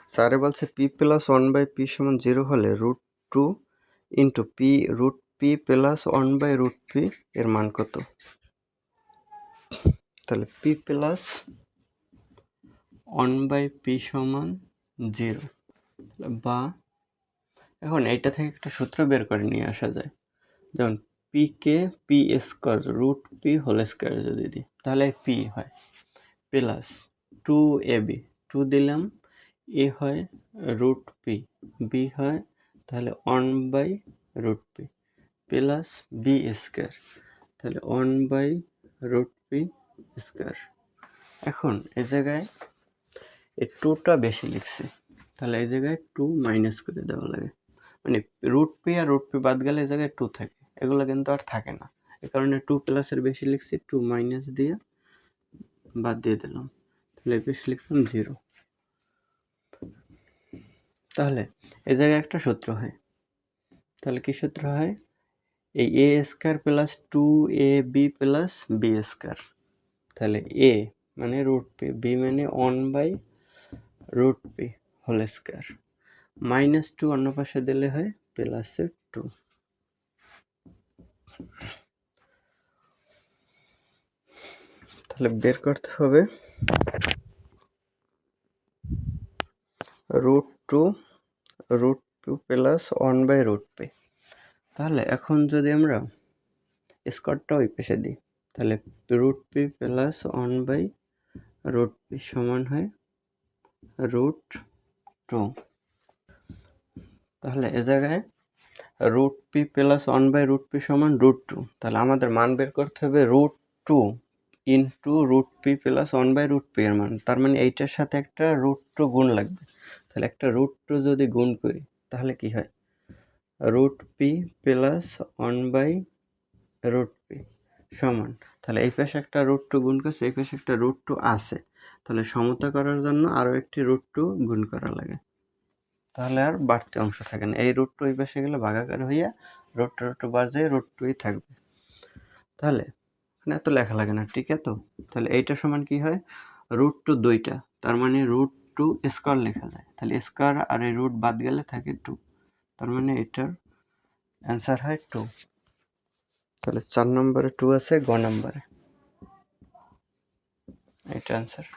স্যারে বলছে P plus one by P সমান 0 হলে √2 into P √p plus 1 by √p এর মান কত? তাহলে পি প্লাস 1 বাই পি সমান 0, বা এখন এইটা থেকে একটা সূত্র বের করে নিয়ে আসা যায়। যেমন পি কে P square √p whole square যদি দিই, তাহলে পি হয় প্লাস 2ab, 2 দিলাম, এ হয় √p, বি হয় তাহলে 1 by √p plus B square, তাহলে 1 বাই √p স্কোয়ার। এখন এই জায়গায় এই 2টা বেশি লিখছি, তাহলে এই জায়গায় 2 মাইনাস করে দেওয়া লাগে, মানে √p আর √p বাদ গেলে এই জায়গায় 2 থাকে, এগুলো কিন্তু আর থাকে না। এই কারণে 2 প্লাসের বেশি লিখছি, 2 মাইনাস দিয়ে বাদ দিয়ে দিলাম, তাহলে বেশি লিখলাম 0। তাহলে এই জায়গায় একটা সূত্র হয়, তাহলে কি সূত্র হয়? এই a square plus 2ab plus B square, তাহলে এ মানে √p, বি মানে 1 by √p whole square, minus 2 অন্য পাশে দিলে হয় প্লাসের 2। তাহলে বের করতে হবে √2 প্লাস 1 বাই √p। তাহলে এখন যদি আমরা স্কোয়ারটা ওই পাশে দিই, তাহলে √p প্লাস 1 বাই √p সমান হয় √2। তাহলে এ জায়গায় √p প্লাস 1 বাই √p সমান √2, তাহলে আমাদের মান বের করতে হবে √2 into √p plus 1 by √p এর মান, তার মানে এইটার সাথে একটা √2 গুণ লাগবে। তাহলে একটা √2 যদি গুণ করি তাহলে কি হয়? √p প্লাস 1 বাই √p সমান, তাহলে এই পাশে একটা √2 গুণ করছে, এই পাশে একটা √2 আছে, তাহলে সমতা করার জন্য আরও একটি √2 গুণ করা লাগে, তাহলে আর বাড়তি অংশ থাকে না। এই √2 এই পাশে গেলে ভাগাকার হইয়া √2 বার যায় √2ই থাকবে। তাহলে এখানে এত লেখা লাগে না, ঠিক আছে? তো তাহলে এইটা সমান কি হয়? √2 দুইটা, তার মানে √2 স্কোয়ার লেখা যায়, তাহলে স্কোয়ার আর এই রুট বাদ গেলে থাকে 2, তার মানে এটার অ্যান্সার হয় 2। তাহলে 4 নম্বরে 2 আছে, গ নম্বরে এটা অ্যান্সার।